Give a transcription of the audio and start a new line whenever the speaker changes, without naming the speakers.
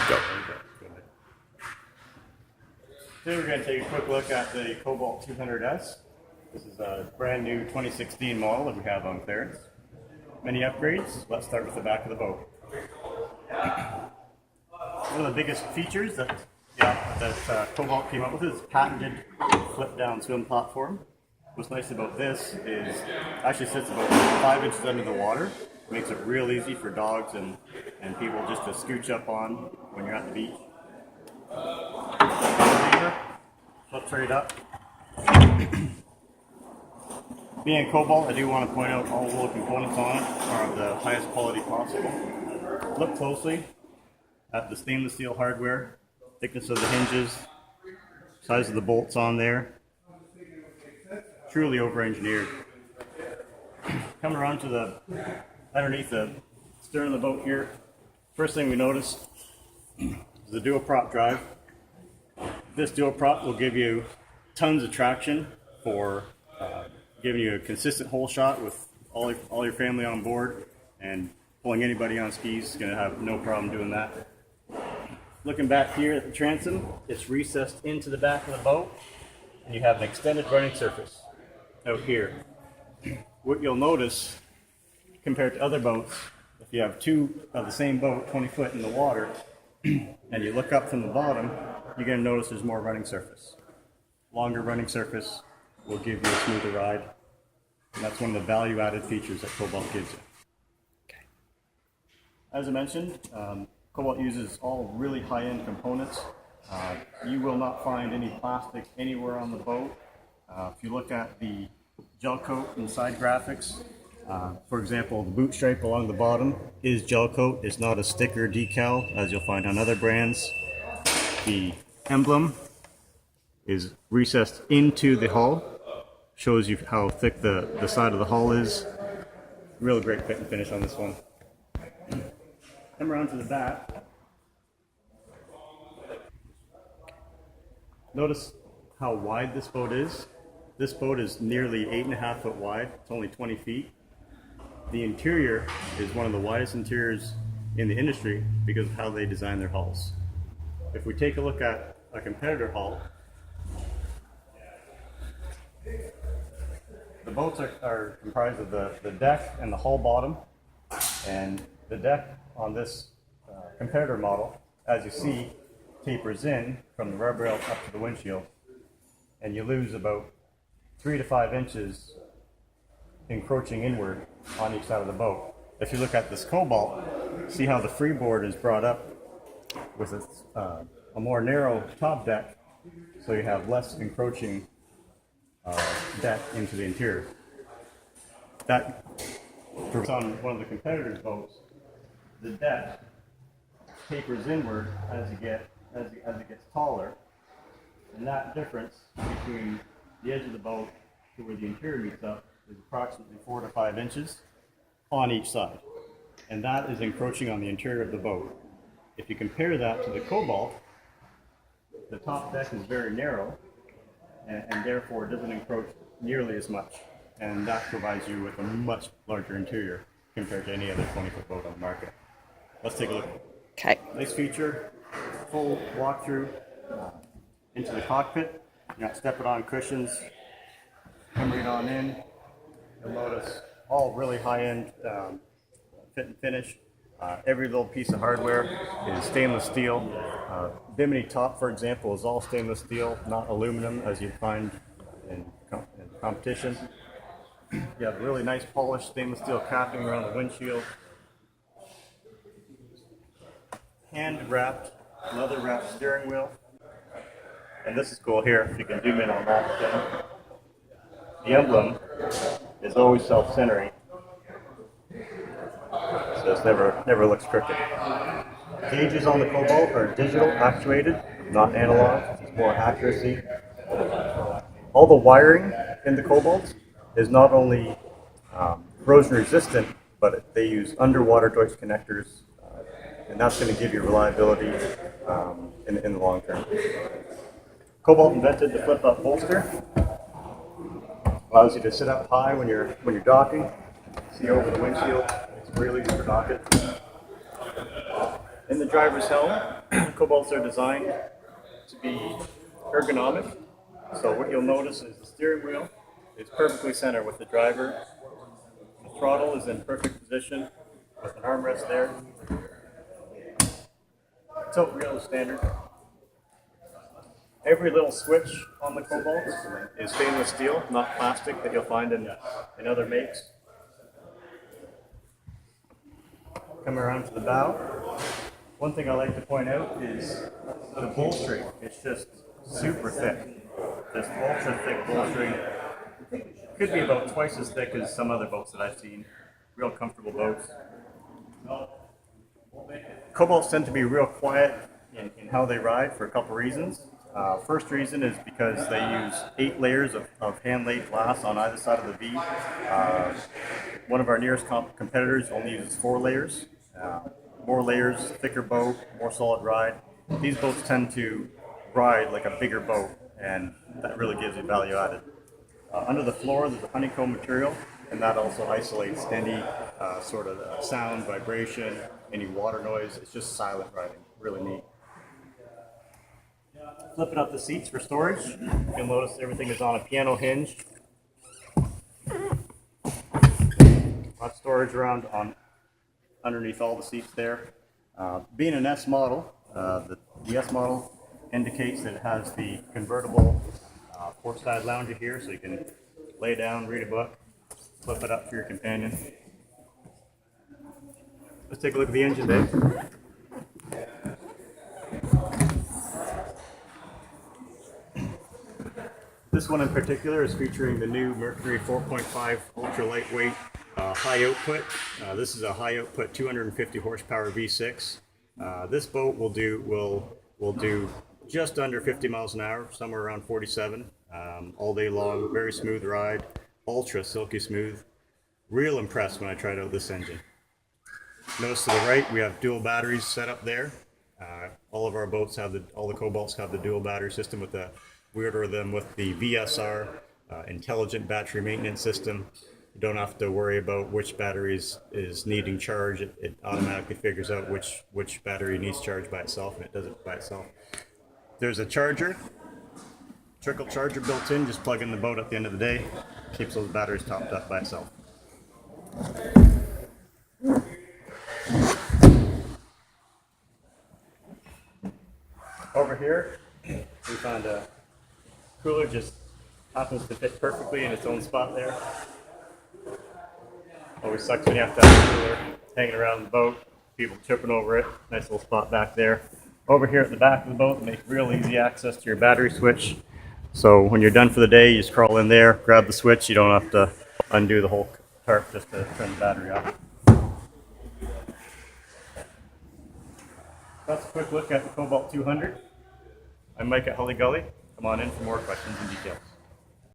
Go.
Today we're going to take a quick look at the Cobalt 200S. This is a brand new 2016 model that we have on clearance. Many upgrades. Let's start with the back of the boat. One of the biggest features that Cobalt came up with is patented flip-down swim platform. What's nice about this is it actually sits about 5 inches under the water. Makes it real easy for dogs and people just to scooch up on when you're at the beach. Flips right up. Being Cobalt, I do want to point out all the components on it are of the highest quality possible. Look closely at the stainless steel hardware, thickness of the hinges, size of the bolts on there. Truly over-engineered. Coming around to the underneath the stern of the boat here, first thing we notice is the dual prop drive. This dual prop will give you tons of traction for giving you a consistent hole shot with all your family on board, and pulling anybody on skis is going to have no problem doing that. Looking back here at the transom, it's recessed into the back of the boat, and you have an extended running surface out here. What you'll notice compared to other boats, if you have two of the same boat 20 foot in the water and you look up from the bottom, you're going to notice there's more running surface. Longer running surface will give you a smoother ride, and that's one of the value added features that Cobalt gives you.
Okay.
As I mentioned, Cobalt uses all really high-end components. You will not find any plastic anywhere on the boat. If you look at the gel coat and side graphics, for example, the boot stripe along the bottom is gel coat. It's not a sticker decal as you'll find on other brands. The emblem is recessed into the hull. Shows you how thick the side of the hull is. Real great fit and finish on this one. Come around to the back. Notice how wide this boat is. This boat is nearly 8.5 foot wide. It's only 20 feet. The interior is one of the widest interiors in the industry because of how they design their hulls. If we take a look at a competitor hull, the boats are comprised of the deck and the hull bottom, and the deck on this competitor model, as you see, tapers in from the rub rail up to the windshield, and you lose about 3 to 5 inches encroaching inward on each side of the boat. If you look at this Cobalt, see how the freeboard is brought up with a more narrow top deck, so you have less encroaching deck into the interior. That on one of the competitors' boats, the deck tapers inward as it gets taller, and that difference between the edge of the boat to where the interior meets up is approximately 4 to 5 inches on each side, and that is encroaching on the interior of the boat. If you compare that to the Cobalt, the top deck is very narrow, and therefore it doesn't encroach nearly as much, and that provides you with a much larger interior compared to any other 20-foot boat on the market. Let's take a look.
Okay.
Nice feature, full walkthrough into the cockpit. You're not stepping on cushions. Come right on in. You'll notice all really high-end fit and finish. Every little piece of hardware is stainless steel. Bimini top, for example, is all stainless steel, not aluminum as you'd find in competition. You have really nice polished stainless steel capping around the windshield. Hand-wrapped, leather-wrapped steering wheel. And this is cool here, if you can zoom in on that again. The emblem is always self-centering, so it never looks crooked. Gauges on the Cobalt are digital actuated, not analog. It's more accuracy. All the wiring in the Cobalt is not only corrosion resistant, but they use underwater Deutsch connectors, and that's going to give you reliability in the long term. Cobalt invented the flip-up bolster. Allows you to sit up high when you're docking. See over the windshield. It's really easy for docking. In the driver's helm, cobalts are designed to be ergonomic. So what you'll notice is the steering wheel is perfectly centered with the driver. The throttle is in perfect position with an armrest there. Tilt wheel is standard. Every little switch on the Cobalt is stainless steel, not plastic that you'll find in other makes. Come around to the bow. One thing I like to point out is the bolstering. It's just super thick. This ultra thick bolstering could be about twice as thick as some other boats that I've seen. Real comfortable boats. Cobalts tend to be real quiet in how they ride for a couple reasons. First reason is because they use 8 layers of hand-laid glass on either side of the V. One of our nearest competitors only uses 4 layers. More layers, thicker boat, more solid ride. These boats tend to ride like a bigger boat, and that really gives you value added. Under the floor, there's a honeycomb material, and that also isolates any sort of sound, vibration, any water noise. It's just silent riding, really neat. Flipping up the seats for storage, you'll notice everything is on a piano hinge. Lots of storage around underneath all the seats there. Being an S model, the S model indicates that it has the convertible port-side lounger here, so you can lay down, read a book, flip it up for your companion. Let's take a look at the engine bay. This one in particular is featuring the new Mercury 4.5 ultra lightweight high output. This is a high output 250 horsepower V6. This boat will do just under 50 miles an hour, somewhere around 47, all day long. Very smooth ride, ultra silky smooth. Real impressed when I tried out this engine. Notice to the right we have dual batteries set up there. All of our boats have all the Cobalts have the dual battery system with the. We order them with the VSR intelligent battery maintenance system. You don't have to worry about which battery is needing charge. It automatically figures out which battery needs charge by itself, and it does it by itself. There's a charger, trickle charger built in. Just plug in the boat at the end of the day. Keeps those batteries topped up by itself. Over here, we found a cooler, just happens to fit perfectly in its own spot there. Always sucks when you have to have a cooler hanging around the boat, people tripping over it. Nice little spot back there. Over here at the back of the boat, make real easy access to your battery switch. So when you're done for the day, you just crawl in there, grab the switch. You don't have to undo the whole tarp just to turn the battery off. That's a quick look at the Cobalt 200. I'm Mike at Hully Gully. Come on in for more questions and details.